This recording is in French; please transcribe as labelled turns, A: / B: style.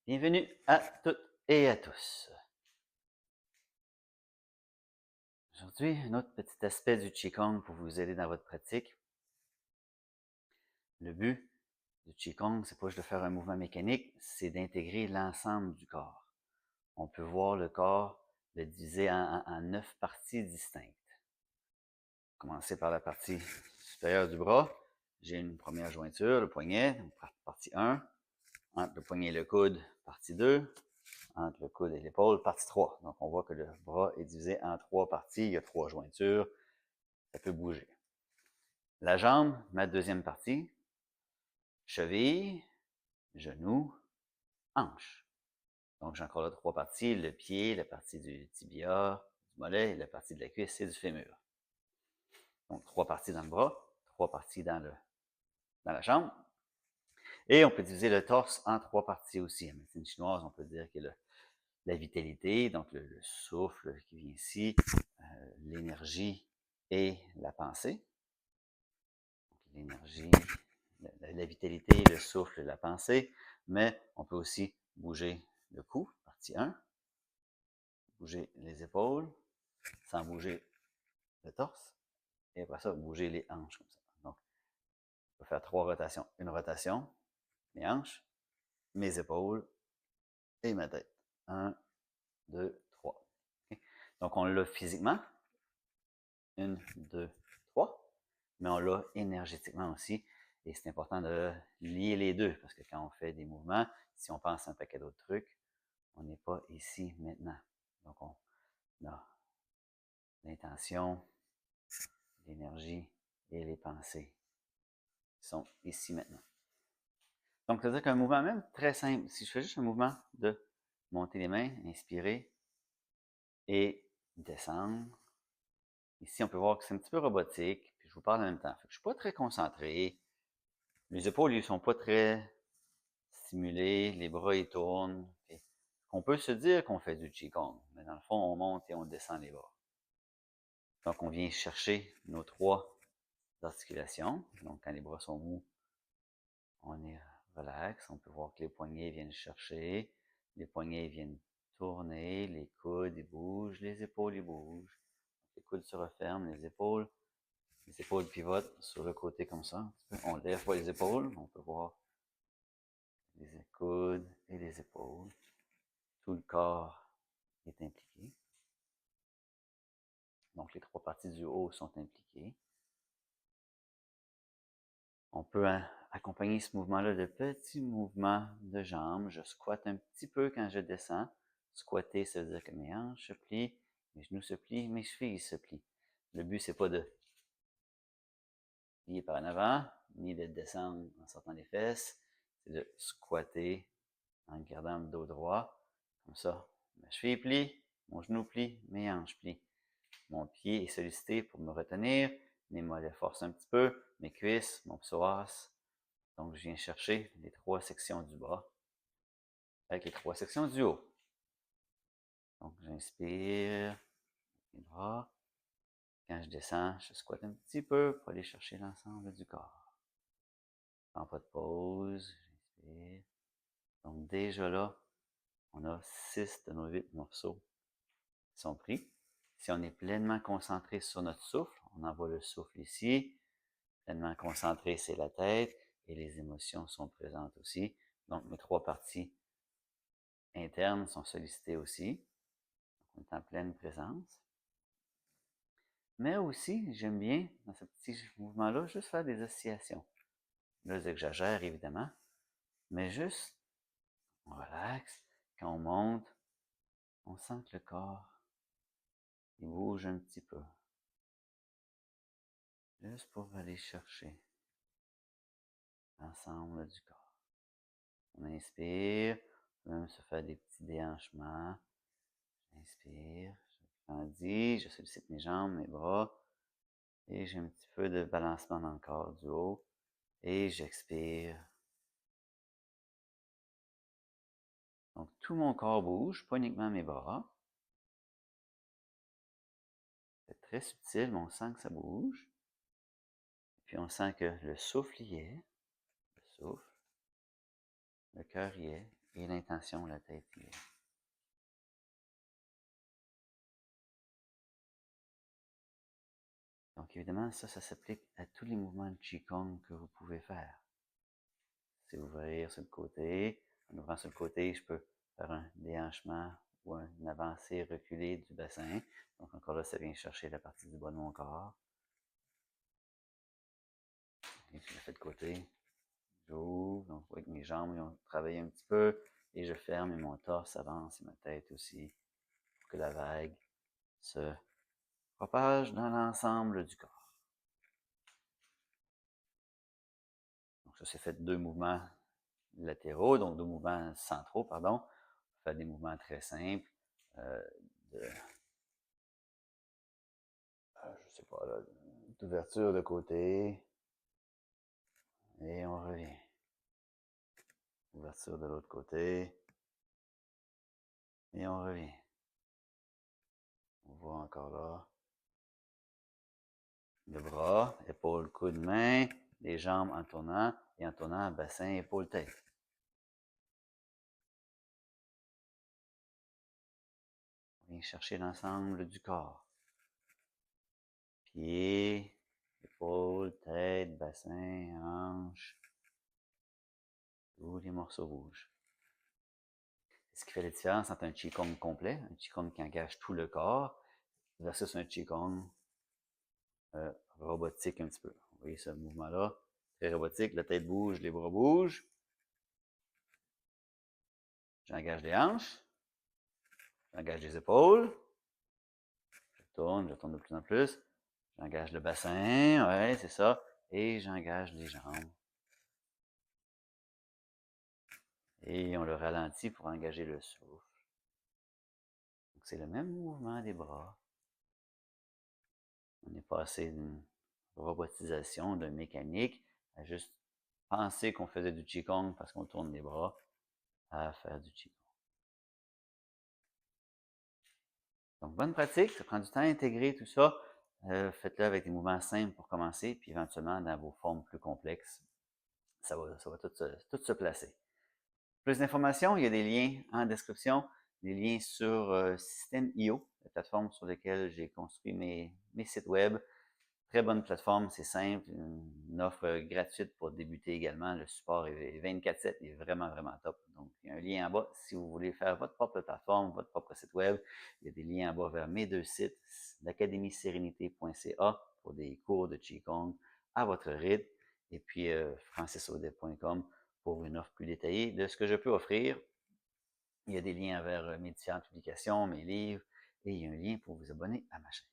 A: Bienvenue à toutes et à tous. Aujourd'hui, un autre petit aspect du Qigong pour vous aider dans votre pratique. Le but du Qigong, c'est pas juste de faire un mouvement mécanique, c'est d'intégrer l'ensemble du corps. On peut voir le corps le diviser en 9 parties distinctes. Commencer par la partie supérieure du bras. J'ai une première jointure, le poignet, partie 1. Entre le poignet et le coude, partie 2. Entre le coude et l'épaule, partie 3. Donc, on voit que le bras est divisé en 3 parties. Il y a 3 jointures. Ça peut bouger. La jambe, ma deuxième partie. Cheville, genou, hanche. Donc, j'ai encore là 3 parties. Le pied, la partie du tibia, du mollet et la partie de la cuisse et du fémur. Donc, 3 parties dans le bras, 3 parties dans la jambe. Et on peut diviser le torse en 3 parties aussi. En médecine chinoise, on peut dire que la vitalité, donc le souffle qui vient ici, l'énergie et la pensée. L'énergie, la vitalité, le souffle, la pensée, mais on peut aussi bouger le cou, partie 1, bouger les épaules, sans bouger le torse, et après ça, bouger les hanches comme ça. Donc, on peut faire 3 rotations. Une rotation, mes hanches, mes épaules et ma tête. 1, 2, 3. Okay? Donc, on l'a physiquement. 1, 2, 3. Mais on l'a énergétiquement aussi. Et c'est important de lier les deux, parce que quand on fait des mouvements, si on pense à un paquet d'autres trucs, on n'est pas ici maintenant. Donc, on a l'intention, l'énergie et les pensées qui sont ici maintenant. Donc, c'est-à-dire qu'un mouvement même très simple, si je fais juste un mouvement de monter les mains, inspirer et descendre, ici, on peut voir que c'est un petit peu robotique, puis je vous parle en même temps. Je ne suis pas très concentré. Les épaules, ils sont pas très stimulés, les bras, ils tournent. On peut se dire qu'on fait du Qigong, mais dans le fond, on monte et on descend les bras. Donc, on vient chercher nos 3 articulations. Donc, quand les bras sont mous, on est relax. On peut voir que les poignets viennent chercher, les poignets viennent tourner, les coudes, ils bougent, les épaules, ils bougent. Les coudes se referment, les épaules pivotent sur le côté comme ça. On lève pas les épaules, on peut voir les coudes et les épaules. Tout le corps est impliqué. Donc, les 3 parties du haut sont impliquées. On peut accompagner ce mouvement-là de petits mouvements de jambes. Je squatte un petit peu quand je descends. Squatter, ça veut dire que mes hanches se plient, mes genoux se plient, mes chevilles se plient. Le but, c'est pas de plier par en avant, ni de descendre en sortant les fesses. C'est de squatter en gardant le dos droit. Comme ça, ma cheville plie, mon genou plie, mes hanches plient. Mon pied est sollicité pour me retenir, mes mollets forcent un petit peu, mes cuisses, mon psoas. Donc, je viens chercher les 3 sections du bas avec les 3 sections du haut. Donc, j'inspire les bras. Quand je descends, je squatte un petit peu pour aller chercher l'ensemble du corps. Je prends pas de pause, j'inspire. Donc, déjà là, on a 6 de nos 8 morceaux qui sont pris. Si on est pleinement concentré sur notre souffle, on envoie le souffle ici. Pleinement concentré, c'est la tête et les émotions sont présentes aussi. Donc, mes 3 parties internes sont sollicitées aussi. On est en pleine présence. Mais aussi, j'aime bien, dans ce petit mouvement-là, juste faire des oscillations. Là, j'exagère, évidemment, mais juste, on relaxe. Quand on monte, on sent que le corps, il bouge un petit peu. Juste pour aller chercher l'ensemble du corps. On inspire, on peut même se faire des petits déhanchements. J'inspire, je grandis, je sollicite mes jambes, mes bras, et j'ai un petit peu de balancement dans le corps du haut, et j'expire. Donc, tout mon corps bouge, pas uniquement mes bras. C'est très subtil, mais on sent que ça bouge. Puis on sent que le souffle y est, le souffle, le cœur y est, et l'intention, la tête qui est. Donc, évidemment, ça s'applique à tous les mouvements de Qigong que vous pouvez faire. C'est ouvrir sur le côté. En ouvrant sur le côté, je peux faire un déhanchement ou une avancée reculée du bassin. Donc, encore là, ça vient chercher la partie du bas de mon corps. Et puis, je fais de côté. J'ouvre. Donc, vous voyez que mes jambes ont travaillé un petit peu. Et je ferme et mon torse avance et ma tête aussi. Pour que la vague se propage dans l'ensemble du corps. Donc, ça, c'est fait 2 mouvements latéraux, donc 2 mouvements centraux, pardon. On fait des mouvements très simples. De, je sais pas, d'ouverture de côté. Et on revient. Ouverture de l'autre côté. Et on revient. On voit encore là. Le bras, épaule, coude, main. Les jambes en tournant. Et en tournant, bassin, épaule, tête. On vient chercher l'ensemble du corps. Pieds, épaules, tête, bassin, hanche. Tous les morceaux bougent. Ce qui fait la différence entre un Qigong complet, un Qigong qui engage tout le corps, versus un Qigong robotique un petit peu. Vous voyez ce mouvement-là, très robotique, la tête bouge, les bras bougent. J'engage les hanches, j'engage les épaules, je tourne de plus en plus, j'engage le bassin, ouais, c'est ça, et j'engage les jambes. Et on le ralentit pour engager le souffle. Donc c'est le même mouvement des bras. On est passé d'une robotisation, d'une mécanique, à juste penser qu'on faisait du Qigong parce qu'on tourne les bras, à faire du Qigong. Donc, bonne pratique, ça prend du temps à intégrer tout ça. Faites-le avec des mouvements simples pour commencer, puis éventuellement, dans vos formes plus complexes, ça va tout se placer. Plus d'informations, il y a des liens en description, des liens sur System.io, la plateforme sur laquelle j'ai construit mes sites web. Très bonne plateforme, c'est simple, une offre gratuite pour débuter également. Le support est 24/7, il est vraiment, vraiment top. Donc, il y a un lien en bas si vous voulez faire votre propre plateforme, votre propre site web. Il y a des liens en bas vers mes 2 sites, l'académiesérénité.ca pour des cours de Qigong à votre rythme, et puis francisaudet.com pour une offre plus détaillée de ce que je peux offrir. Il y a des liens vers mes différentes publications, mes livres, et il y a un lien pour vous abonner à ma chaîne.